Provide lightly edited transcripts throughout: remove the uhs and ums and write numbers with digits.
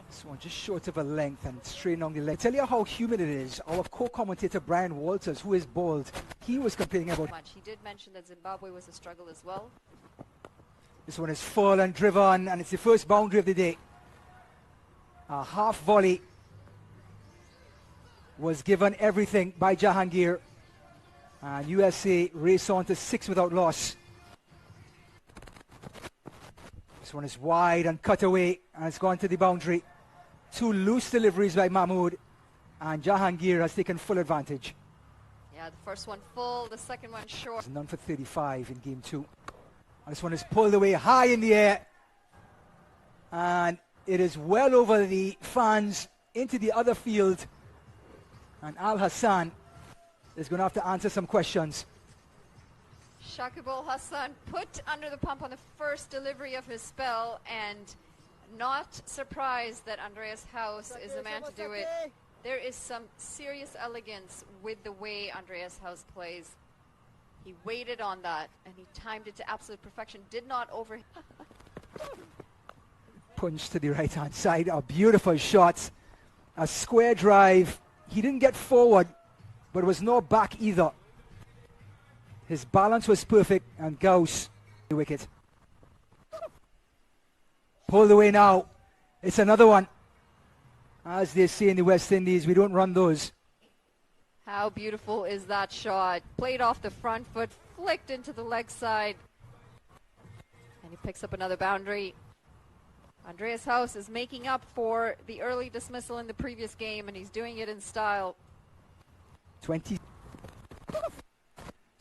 This one just short of a length and straight on the leg. Tell you how humid it is. Our co-commentator Brian Walters, who is bald, he was complaining about. He did mention that Zimbabwe was a struggle as well. This one is full and driven, and it's the first boundary of the day. A half volley was given everything by Jahangir, and USA race on to 6 without loss. This one is wide and cut away, and it's gone to the boundary. 2 loose deliveries by Mahmood, and Jahangir has taken full advantage. Yeah, the first one full, the second one short. None for 35 in game 2. And this one is pulled away high in the air, and it is well over the fans into the other field, and Al Hassan is going to have to answer some questions. Shakib Al Hassan put under the pump on the first delivery of his spell, and not surprised that Andreas Haus is the man to do it. There is some serious elegance with the way Andreas Haus plays. He waited on that, and he timed it to absolute perfection. Did not over... Punch to the right-hand side. A beautiful shot. A square drive. He didn't get forward, but it was no back either. His balance was perfect, and Gauss, the wicket. Pulled away now. It's another one. As they say in the West Indies, we don't run those. How beautiful is that shot? Played off the front foot, flicked into the leg side. And he picks up another boundary. Andreas Haus is making up for the early dismissal in the previous game, and he's doing it in style. 20. This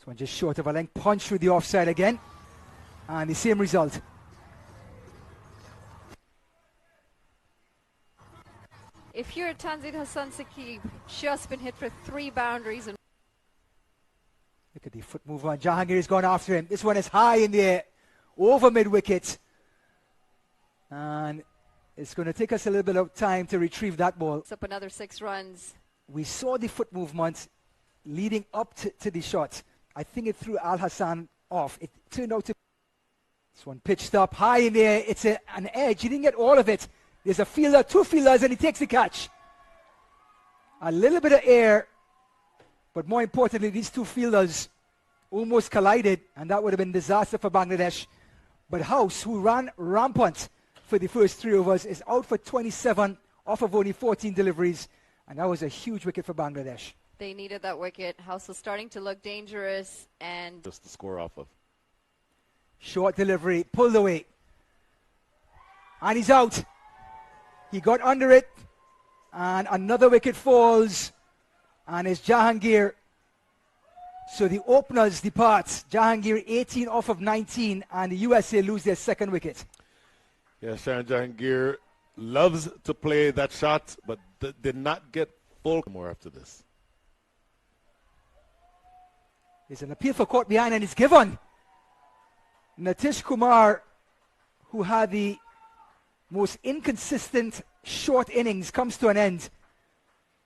one just short of a length. Punch through the offside again. And the same result. If you're Tanzil Hassan Saqib, just been hit for 3 boundaries. And look at the foot move on. Jahangir has gone after him. This one is high in the air, over mid-wicket. And it's going to take us a little bit of time to retrieve that ball. It's up another 6 runs. We saw the foot movement leading up to the shot. I think it threw Al Hassan off. It turned out to... This one pitched up high in the air. It's an edge. He didn't get all of it. There's a fielder, 2 fielders, and he takes the catch. A little bit of air, but more importantly, these 2 fielders almost collided, and that would have been disaster for Bangladesh. But Haus, who ran rampant for the first 3 overs, is out for 27 off of only 14 deliveries, and that was a huge wicket for Bangladesh. They needed that wicket. Haus was starting to look dangerous, and just to score off of. Short delivery, pulled away, and he's out. He got under it, and another wicket falls, and it's Jahangir. So the openers depart. Jahangir 18 off of 19, and the USA lose their 2nd wicket. Yeah, Sharon Jahangir loves to play that shot, but did not get full more after this. There's an appeal for caught behind, and it's given. Nitish Kumar, who had the most inconsistent short innings, comes to an end.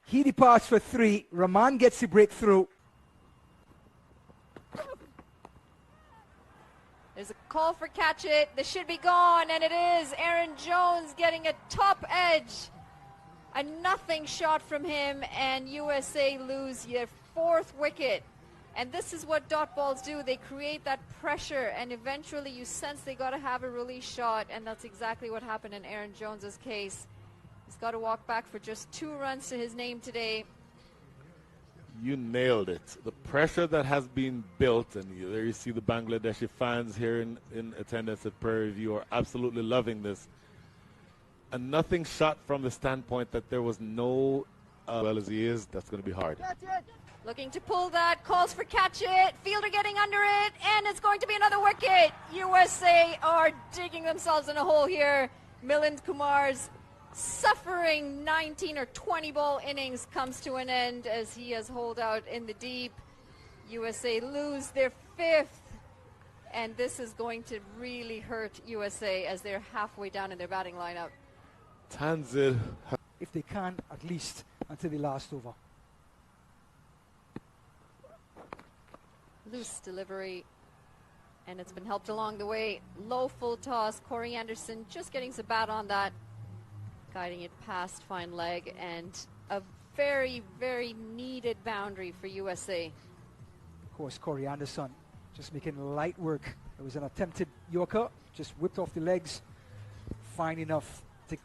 He departs for 3. Rahman gets the breakthrough. There's a call for catch it. This should be gone, and it is. Aaron Jones getting a top edge. A nothing shot from him, and USA lose their 4th wicket. And this is what dot balls do. They create that pressure, and eventually you sense they got to have a release shot, and that's exactly what happened in Aaron Jones's case. He's got to walk back for just 2 runs to his name today. You nailed it. The pressure that has been built, and there you see the Bangladeshi fans here in attendance at Prairie View are absolutely loving this. A nothing shot from the standpoint that there was no, well as he is, that's going to be hard. Looking to pull that, calls for catch it, fielder getting under it, and it's going to be another wicket. USA are digging themselves in a hole here. Milind Kumar's suffering 19 or 20 ball innings comes to an end as he has holed out in the deep. USA lose their 5th, and this is going to really hurt USA as they're halfway down in their batting lineup. Tanzil, if they can, at least until the last over. Loose delivery, and it's been helped along the way. Low full toss. Corey Anderson just getting some bat on that. Guiding it past fine leg, and a very, very needed boundary for USA. Of course, Corey Anderson just making light work. It was an attempted Yorker, just whipped off the legs. Fine enough to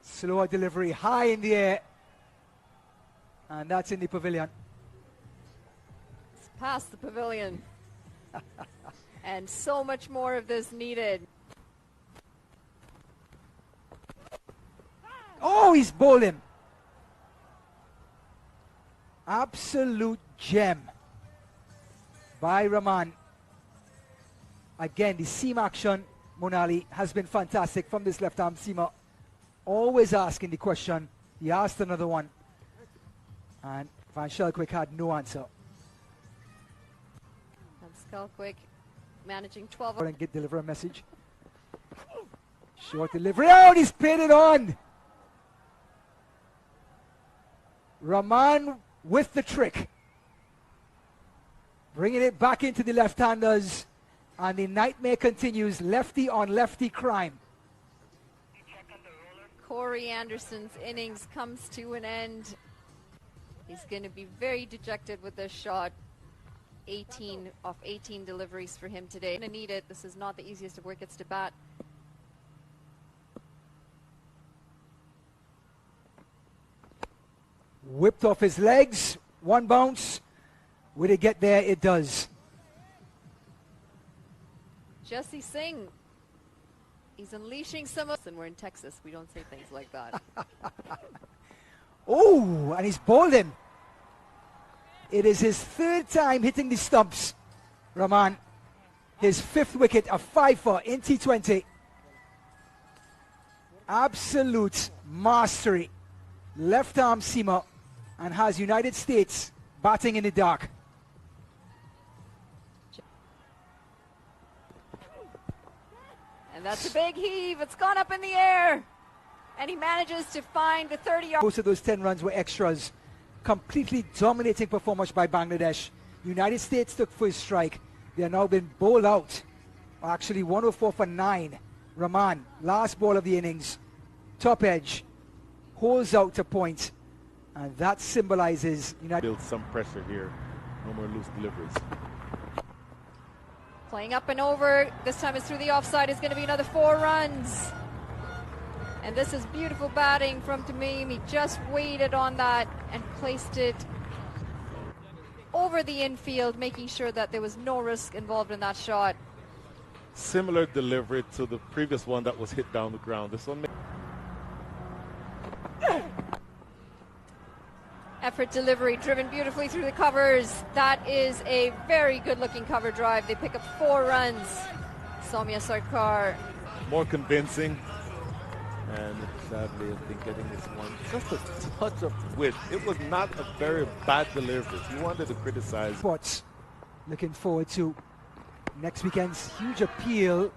slower delivery, high in the air. And that's in the pavilion. It's past the pavilion. And so much more of this needed. Oh, he's bowled him. Absolute gem by Rahman. Again, the seam action, Monali, has been fantastic from this left-arm seamer. Always asking the question. He asked another one. And Van Shelquick had no answer. And Skelquick managing 12. And deliver a message. Short delivery. Oh, he's pinned it on. Rahman with the trick. Bringing it back into the left-handers. And the nightmare continues. Lefty on lefty crime. Corey Anderson's innings comes to an end. He's going to be very dejected with this shot. 18 of 18 deliveries for him today. Going to need it. This is not the easiest of wickets to bat. Whipped off his legs. One bounce. Will it get there? It does. Jesse Singh. He's unleashing some of... And we're in Texas. We don't say things like that. Oh, and he's bowled him. It is his third time hitting the stumps. Rahman. His fifth wicket, a fifer in T20. Absolute mastery. Left arm seamer, and has United States batting in the dark. And that's a big heave. It's gone up in the air. And he manages to find the 30-yard. Most of those 10 runs were extras. Completely dominating performance by Bangladesh. United States took first strike. They are now been bowled out. Actually 104 for 9. Rahman, last ball of the innings. Top edge. Holds out to point. And that symbolizes United. Build some pressure here. No more loose deliveries. Playing up and over. This time it's through the offside. It's going to be another 4 runs. And this is beautiful batting from Tamim. He just waited on that and placed it over the infield, making sure that there was no risk involved in that shot. Similar delivery to the previous one that was hit down the ground. This one. Effort delivery driven beautifully through the covers. That is a very good looking cover drive. They pick up 4 runs. Soumya Sarkar. More convincing. And sadly, I think getting this one just a touch of width. It was not a very bad delivery. If you wanted to criticize. Spots. Looking forward to next weekend's huge appeal.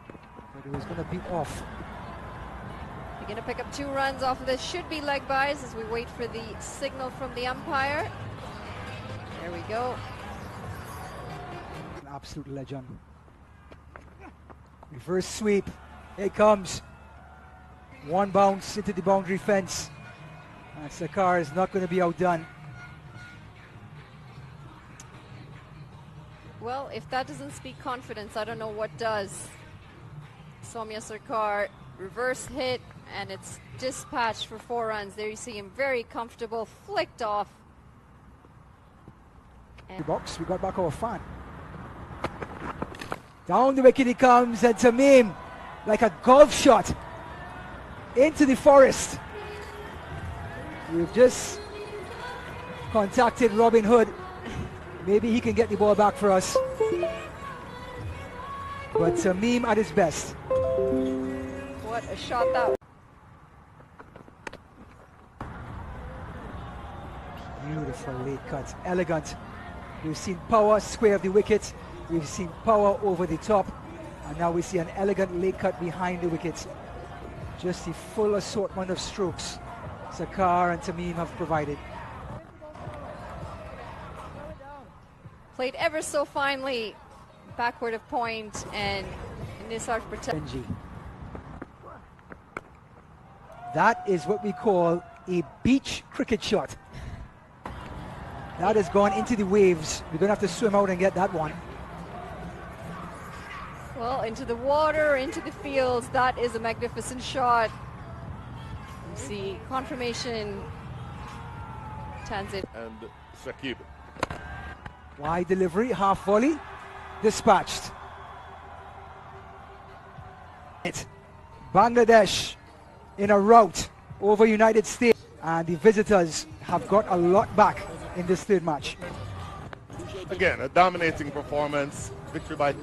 But it was going to be off. They're going to pick up 2 runs off of this. Should be leg byes as we wait for the signal from the umpire. There we go. An absolute legend. Reverse sweep. Here it comes. One bounce into the boundary fence. And Sarkar is not going to be outdone. Well, if that doesn't speak confidence, I don't know what does. Soumya Sarkar, reverse hit, and it's dispatched for 4 runs. There you see him very comfortable, flicked off. The box, we got back our fan. Down the wicket he comes, and Tamim, like a golf shot, into the forest. We've just contacted Robin Hood. Maybe he can get the ball back for us. But Tamim at his best. What a shot that was. Beautiful late cut, elegant. We've seen power square of the wicket. We've seen power over the top. And now we see an elegant late cut behind the wicket. Just the full assortment of strokes Sarkar and Tamim have provided. Played ever so finely backward of point, and Nisar protect. Benji. That is what we call a beach cricket shot. That has gone into the waves. We're going to have to swim out and get that one. Well, into the water, into the fields. That is a magnificent shot. You see confirmation. Tanzit. And Shakib. Wide delivery, half volley, dispatched. Bangladesh in a rout over United States, and the visitors have got a lot back in this third match. Again, a dominating performance. Victory by